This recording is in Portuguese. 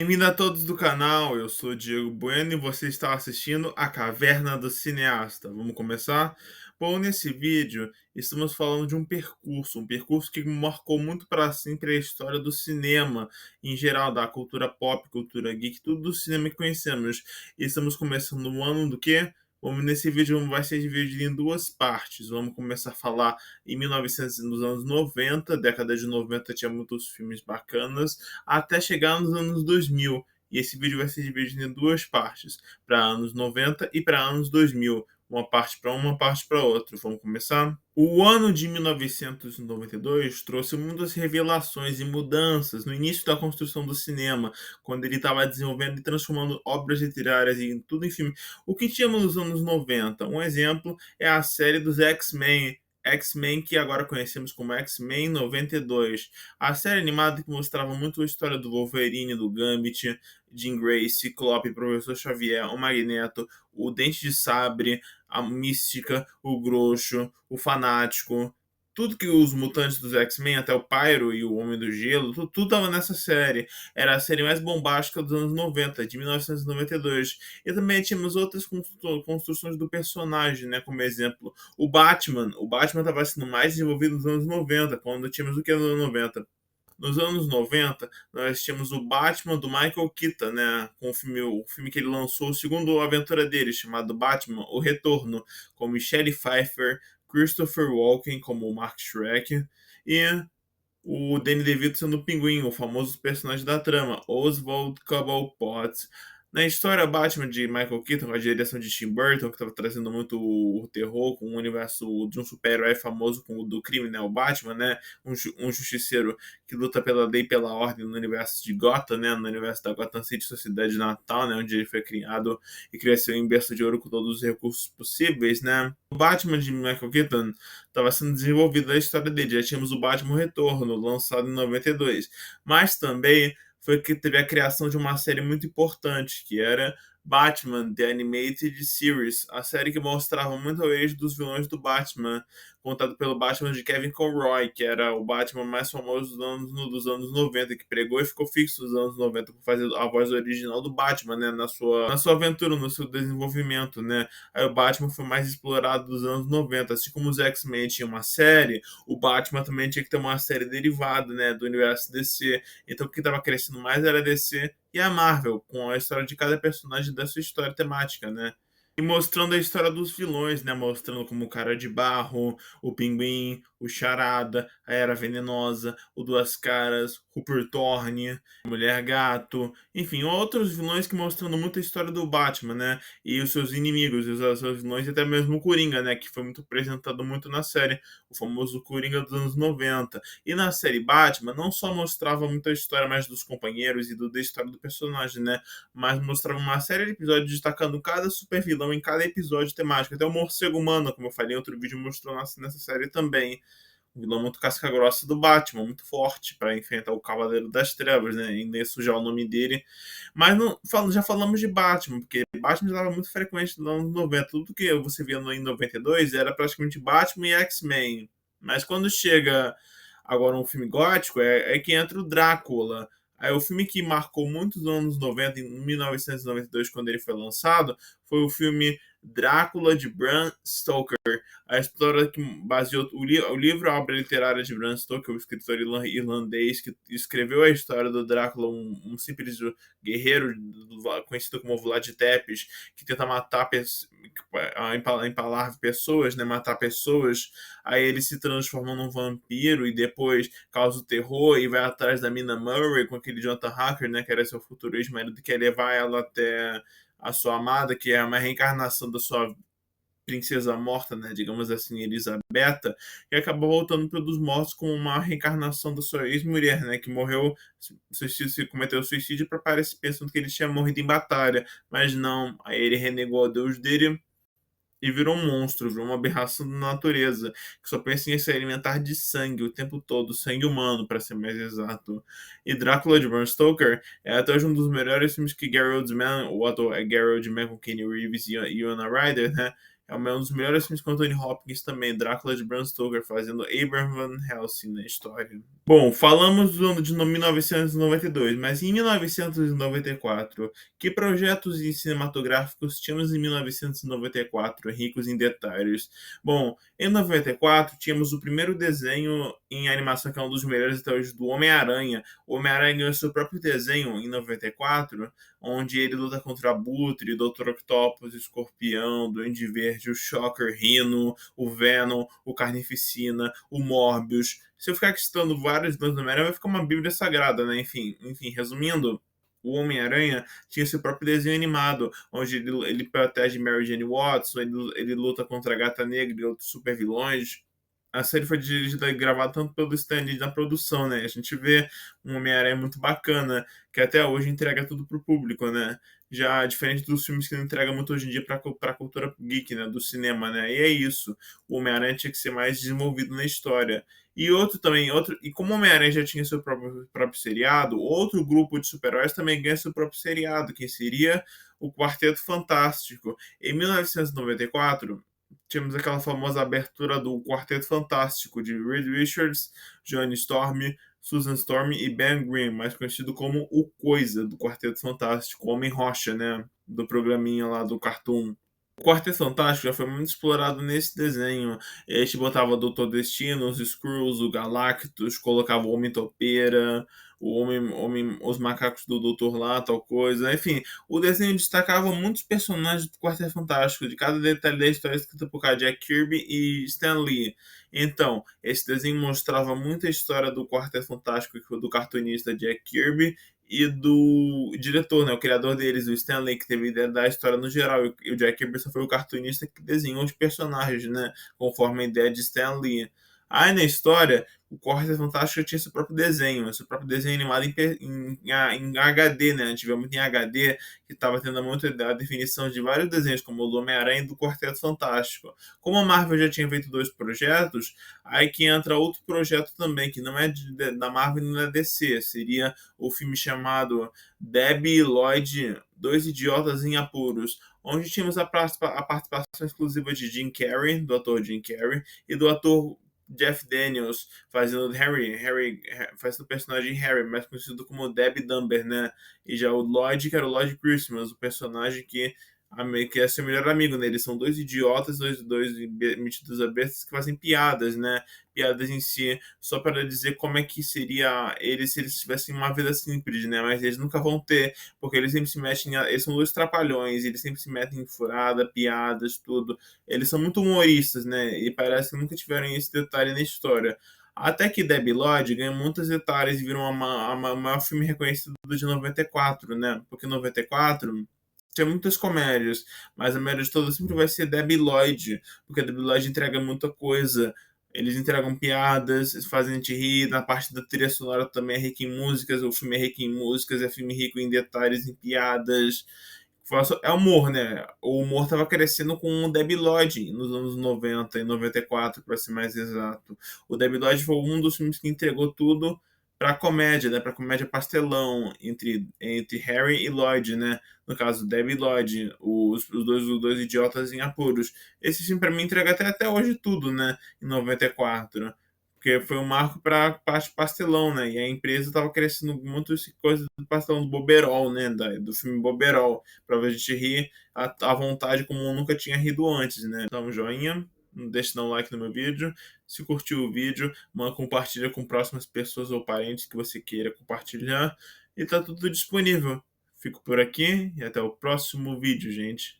Bem-vindo a todos do canal, eu sou o Diego Bueno e você está assistindo A Caverna do Cineasta. Vamos começar? Bom, nesse vídeo estamos falando de um percurso que marcou muito para sempre a história do cinema, em geral, da cultura pop, cultura geek, tudo do cinema que conhecemos. E estamos começando o ano do quê? Vamos, nesse vídeo vai ser dividido em duas partes. Vamos começar a falar em 1900, nos anos 90, década de 90 tinha muitos filmes bacanas, até chegar nos anos 2000. E esse vídeo vai ser dividido em duas partes, para anos 90 e para anos 2000. Uma parte para uma parte para outra. Vamos começar? O ano de 1992 trouxe muitas revelações e mudanças no início da construção do cinema, quando ele estava desenvolvendo e transformando obras literárias em tudo em filme. O que tínhamos nos anos 90? Um exemplo é a série dos X-Men, X-Men, que agora conhecemos como X-Men 92. A série animada que mostrava muito a história do Wolverine, do Gambit, Jean Grey, Ciclope, Professor Xavier, o Magneto, o Dente de Sabre, a Mística, o Groxo, o Fanático. Tudo que os mutantes dos X-Men, até o Pyro e o Homem do Gelo, tudo tava nessa série. Era a série mais bombástica dos anos 90, de 1992. E também tínhamos outras construções do personagem, né? Como exemplo, o Batman. O Batman estava sendo mais desenvolvido nos anos 90, quando tínhamos o que nos anos 90? Nos anos 90, nós tínhamos o Batman do Michael Keaton, né? Com o filme que ele lançou, segundo a aventura dele, chamado Batman, O Retorno, com Michelle Pfeiffer, Christopher Walken como o Mark Shrek e o Danny DeVito sendo o Pinguim, o famoso personagem da trama, Oswald Cobblepot. Na história Batman de Michael Keaton, com a direção de Tim Burton, que estava trazendo muito o terror, com o universo de um super-herói famoso com o do crime, né, o Batman, né, um justiceiro que luta pela lei e pela ordem no universo de Gotham, né, no universo da Gotham City, sua cidade natal, né, onde ele foi criado e cresceu em berço de ouro com todos os recursos possíveis, né. O Batman de Michael Keaton estava sendo desenvolvida a história dele. Já tínhamos o Batman Retorno, lançado em 92. Mas também foi que teve a criação de uma série muito importante, que era Batman The Animated Series, a série que mostrava muito a origem dos vilões do Batman, contado pelo Batman de Kevin Conroy, que era o Batman mais famoso dos anos 90, que pregou e ficou fixo nos anos 90 por fazer a voz original do Batman, né, na sua aventura, no seu desenvolvimento, né. Aí o Batman foi mais explorado dos anos 90. Assim como os X-Men tinham uma série, o Batman também tinha que ter uma série derivada, né, do universo DC. Então o que estava crescendo mais era a DC e a Marvel, com a história de cada personagem da sua história temática, né? E mostrando a história dos vilões, né? Mostrando como o Cara de Barro, o Pinguim, o Charada, a Era Venenosa, o Duas Caras, Rupert Thorne, Mulher Gato, enfim, outros vilões que mostrando muito a história do Batman, né? E os seus inimigos, e os seus vilões, e até mesmo o Coringa, né? Que foi muito apresentado muito na série, o famoso Coringa dos anos 90. E na série Batman, não só mostrava muita história mais dos companheiros e da história do personagem, né? Mas mostrava uma série de episódios destacando cada super vilão em cada episódio temático. Até o Morcego Humano, como eu falei em outro vídeo, mostrou nessa série também. Um vilão muito casca-grossa do Batman, muito forte para enfrentar o Cavaleiro das Trevas, né? E nem sujar o nome dele. Mas não, já falamos de Batman, porque Batman estava muito frequente nos anos 90. Tudo que você via em 92 era praticamente Batman e X-Men. Mas quando chega agora um filme gótico, é que entra o Drácula. Aí o filme que marcou muitos anos 90, em 1992, quando ele foi lançado, foi o filme Drácula de Bram Stoker. A história que baseou o livro, a obra literária de Bram Stoker, o escritor irlandês que escreveu a história do Drácula, um simples guerreiro conhecido como Vlad Tepes, que tenta empalar pessoas, né, matar pessoas. Aí ele se transforma num vampiro e depois causa o terror e vai atrás da Mina Murray com aquele Jonathan Harker, né, que era seu futuro ex-marido, que quer levar ela até a sua amada, que é uma reencarnação da sua princesa morta, né, digamos assim, Elisabetta, e acaba voltando para dos mortos como uma reencarnação da sua ex-mulher, né, que morreu, se cometeu suicídio para parecer pensando que ele tinha morrido em batalha, mas não, aí ele renegou a Deus dele e virou um monstro, virou uma aberração da natureza, que só pensa em se alimentar de sangue o tempo todo, sangue humano, para ser mais exato. E Drácula de Bram Stoker é até hoje um dos melhores filmes que Gary Oldman, o ator é Gary Oldman com Kenny Reeves e Winona Ryder, né? É um dos melhores filmes com Anthony Hopkins também, Drácula de Bram Stoker, fazendo Abraham Van Helsing na história. Bom, falamos do ano de 1992, mas em 1994, que projetos cinematográficos tínhamos em 1994, ricos em detalhes? Bom, em 94 tínhamos o primeiro desenho em animação, que é um dos melhores até hoje, do Homem-Aranha. O Homem-Aranha ganhou seu próprio desenho em 94, onde ele luta contra Abutre, Dr. Octopus, Escorpião, Duende Verde, o Shocker, Rhino, o Venom, o Carnificina, o Morbius. Se eu ficar aqui citando vários do Homem-Aranha, vai ficar uma bíblia sagrada, né? Enfim, resumindo, o Homem-Aranha tinha seu próprio desenho animado, onde ele protege Mary Jane Watson, ele luta contra a Gata Negra e outros super vilões. A série foi dirigida e gravada tanto pelo Stan Lee na produção, né? A gente vê um Homem-Aranha muito bacana, que até hoje entrega tudo pro público, né? Já diferente dos filmes que não entrega muito hoje em dia pra cultura geek, né? Do cinema, né? E é isso. O Homem-Aranha tinha que ser mais desenvolvido na história. E outro também, e como o Homem-Aranha já tinha seu próprio seriado, outro grupo de super-heróis também ganha seu próprio seriado, que seria o Quarteto Fantástico. Em 1994, tínhamos aquela famosa abertura do Quarteto Fantástico de Reed Richards, Johnny Storm, Susan Storm e Ben Grimm, mais conhecido como o Coisa do Quarteto Fantástico, o Homem Rocha, né? Do programinha lá do Cartoon. O Quarteto Fantástico já foi muito explorado nesse desenho. A gente botava o Doutor Destino, os Skrulls, o Galactus, colocava o Homem Topeira, os macacos do Doutor lá, tal coisa. Enfim, o desenho destacava muitos personagens do Quarteto Fantástico, de cada detalhe da história escrita por Jack Kirby e Stan Lee. Então, esse desenho mostrava muita história do Quarteto Fantástico, do cartunista Jack Kirby, e do diretor, né, o criador deles, o Stan Lee, que teve a ideia da história no geral, e o Jack Kirby só foi o cartunista que desenhou os personagens, né, conforme a ideia de Stan Lee. Aí na história, o Quarteto Fantástico tinha seu próprio desenho animado em HD, né? A gente vê muito em HD, que estava tendo muito a definição de vários desenhos, como o do Homem-Aranha e do Quarteto Fantástico. Como a Marvel já tinha feito dois projetos, aí que entra outro projeto também, que não é da Marvel nem da DC, seria o filme chamado Debbie e Lloyd, Dois Idiotas em Apuros, onde tínhamos a participação exclusiva de Jim Carrey, do ator Jim Carrey, e do ator Jeff Daniels fazendo Harry fazendo o personagem Harry, mais conhecido como Deb Dumber, né? E já o Lloyd, que era o Lloyd Christmas, o personagem que é seu melhor amigo, né? Eles são dois idiotas, dois metidos a bestas que fazem piadas, né? Piadas em si, só para dizer como é que seria eles se eles tivessem uma vida simples, né? Mas eles nunca vão ter, porque eles sempre se metem, eles são dois trapalhões, eles sempre se metem em furada, piadas, tudo. Eles são muito humoristas, né? E parece que nunca tiveram esse detalhe na história. Até que Debi Lloyd ganhou muitos detalhes e virou o maior filme reconhecido de 94, né? Porque em 94 tinha muitas comédias, mas a média de todas sempre vai ser Debi Lloyd, porque a Debi Lloyd entrega muita coisa. Eles entregam piadas, fazem a gente rir. Na parte da trilha sonora também é rico em músicas. O filme é rico em músicas, é filme rico em detalhes, em piadas. É humor, né? O humor estava crescendo com o Debi Lloyd nos anos 90 e 94, para ser mais exato. O Debi Lloyd foi um dos filmes que entregou tudo para comédia, né? Para comédia pastelão entre Harry e Lloyd, né? No caso, Debi Lloyd, os dois idiotas em apuros. Esse filme para mim entrega até hoje tudo, né? Em 94, porque foi um marco para parte pastelão, né? E a empresa estava crescendo muito essa coisa do pastelão do Boberol, né? Do filme Boberol, para a gente rir à vontade como eu nunca tinha rido antes, né? Então, um joinha, deixa de dar um like no meu vídeo. Se curtiu o vídeo, compartilha com próximas pessoas ou parentes que você queira compartilhar. E tá tudo disponível. Fico por aqui e até o próximo vídeo, gente.